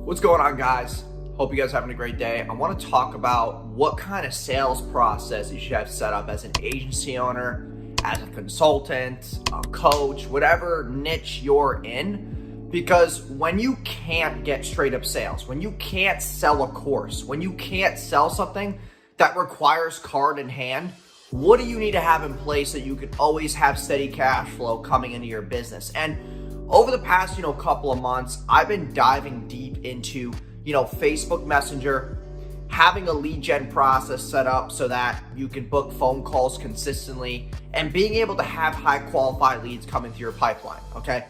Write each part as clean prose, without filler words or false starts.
What's going on, guys? Hope you guys are having a great day. I want to talk about what kind of sales process you should have set up as an agency owner, as a consultant, a coach, whatever niche you're in. Because when you can't get straight up sales, when you can't sell a course, when you can't sell something that requires card in hand, what do you need to have in place that you can always have steady cash flow coming into your business? And over the past, couple of months, I've been diving deep into, Facebook Messenger, having a lead gen process set up so that you can book phone calls consistently and being able to have high qualified leads coming through your pipeline, okay?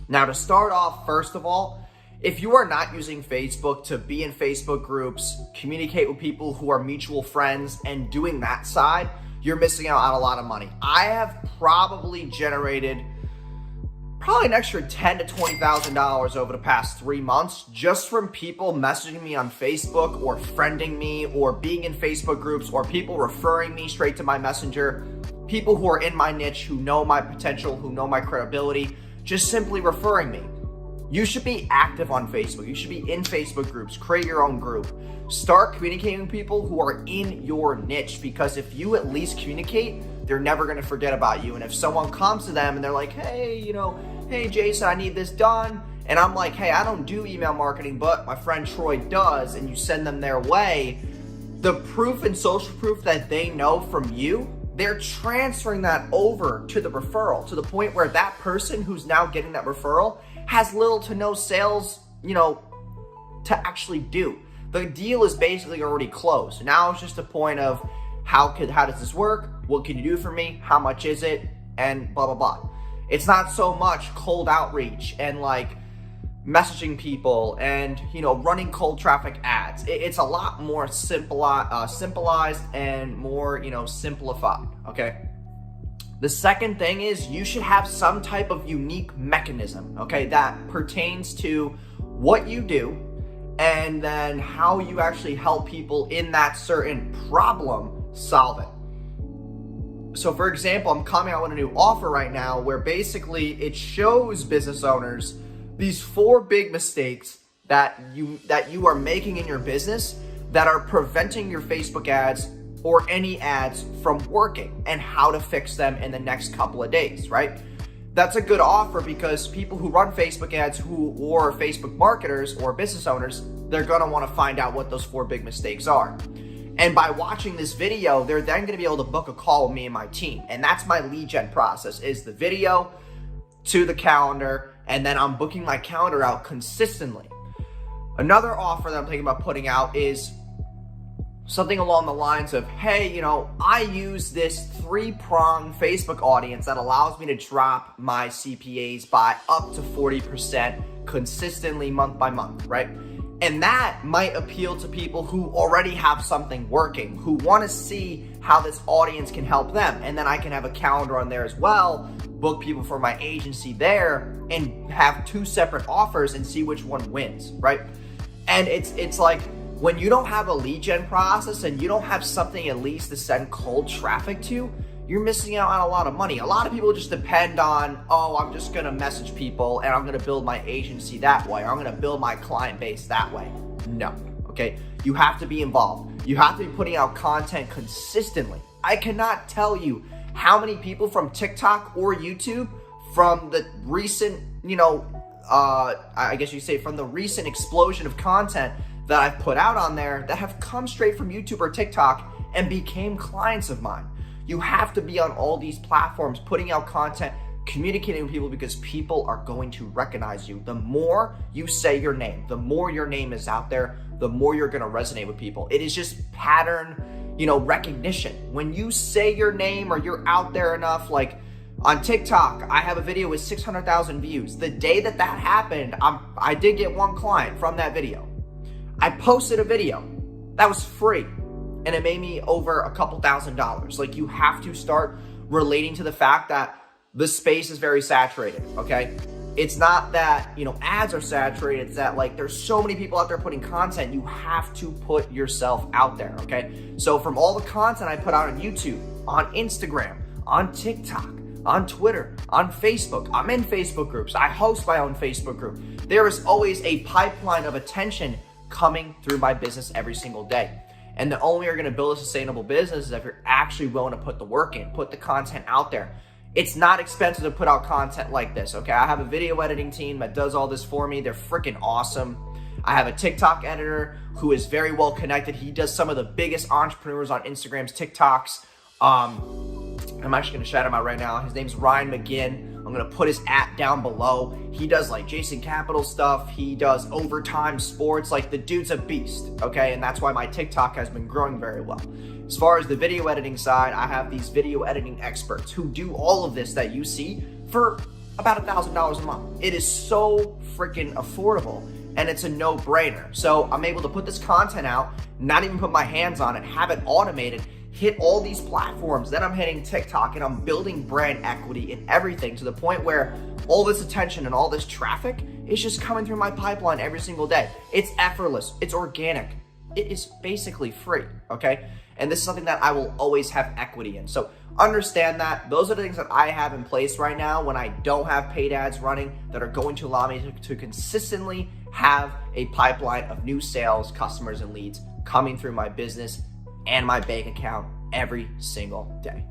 Now, to start off, first of all, if you are not using Facebook to be in Facebook groups, communicate with people who are mutual friends, and doing that side, you're missing out on a lot of money. I have probably generated an extra $10,000 to $20,000 over the past 3 months just from people messaging me on Facebook or friending me or being in Facebook groups or people referring me straight to my messenger, people who are in my niche, who know my potential, who know my credibility, just simply referring me. You should be active on Facebook. You should be in Facebook groups. Create your own group. Start communicating with people who are in your niche, because if you at least communicate, they're never going to forget about you. And if someone comes to them and they're like, hey, hey, Jason, I need this done. And I'm like, hey, I don't do email marketing, but my friend Troy does. And you send them their way. The proof and social proof that they know from you, they're transferring that over to the referral, to the point where that person who's now getting that referral has little to no sales, to actually do. The deal is basically already closed. Now it's just a point of how does this work? What can you do for me? How much is it? And blah, blah, blah. It's not so much cold outreach and messaging people and, running cold traffic ads. It's a lot more simplified and more, simplified, okay? The second thing is you should have some type of unique mechanism, okay, that pertains to what you do and then how you actually help people in that certain problem solve it. So for example, I'm coming out with a new offer right now where basically it shows business owners these 4 big mistakes that you are making in your business that are preventing your Facebook ads or any ads from working, and how to fix them in the next couple of days, right? That's a good offer because people who run Facebook ads or Facebook marketers or business owners, they're gonna wanna find out what those 4 big mistakes are. And by watching this video, they're then gonna be able to book a call with me and my team. And that's my lead gen process, is the video to the calendar, and then I'm booking my calendar out consistently. Another offer that I'm thinking about putting out is something along the lines of, hey, I use this 3-pronged Facebook audience that allows me to drop my CPAs by up to 40% consistently month by month, right? And that might appeal to people who already have something working, who want to see how this audience can help them. And then I can have a calendar on there as well, book people for my agency there, and have 2 separate offers and see which one wins, right? And it's like, when you don't have a lead gen process and you don't have something at least to send cold traffic to, you're missing out on a lot of money. A lot of people just depend on, I'm just gonna message people and I'm gonna build my agency that way, or I'm gonna build my client base that way. No, okay? You have to be involved. You have to be putting out content consistently. I cannot tell you how many people from TikTok or YouTube, from the recent, I guess you say from the recent explosion of content that I've put out on there, that have come straight from YouTube or TikTok and became clients of mine. You have to be on all these platforms, putting out content, communicating with people, because people are going to recognize you. The more you say your name, the more your name is out there, the more you're gonna resonate with people. It is just pattern, recognition. When you say your name or you're out there enough, like on TikTok, I have a video with 600,000 views. The day that happened, I did get 1 client from that video. I posted a video that was free and it made me over a couple $1,000s. You have to start relating to the fact that the space is very saturated, okay? It's not that, ads are saturated. It's that there's so many people out there putting content. You have to put yourself out there, okay? So from all the content I put out on YouTube, on Instagram, on TikTok, on Twitter, on Facebook. I'm in Facebook groups. I host my own Facebook group. There is always a pipeline of attention coming through my business every single day. And the only way you're gonna build a sustainable business is if you're actually willing to put the work in, put the content out there. It's not expensive to put out content like this, okay? I have a video editing team that does all this for me. They're freaking awesome. I have a TikTok editor who is very well connected. He does some of the biggest entrepreneurs on Instagram's TikToks. I'm actually gonna shout him out right now. His name's Ryan McGinn. I'm gonna put his app down below. He does like Jason Capital stuff. He does overtime sports. Like, the dude's a beast, okay? And that's why my TikTok has been growing very well. As far as the video editing side, I have these video editing experts who do all of this that you see for about $1,000 a month. It is so freaking affordable and it's a no-brainer. So I'm able to put this content out, not even put my hands on it, have it automated, hit all these platforms, then I'm hitting TikTok, and I'm building brand equity in everything to the point where all this attention and all this traffic is just coming through my pipeline every single day. It's effortless, it's organic, it is basically free, okay? And this is something that I will always have equity in. So understand that. Those are the things that I have in place right now when I don't have paid ads running that are going to allow me to consistently have a pipeline of new sales, customers, and leads coming through my business and my bank account every single day.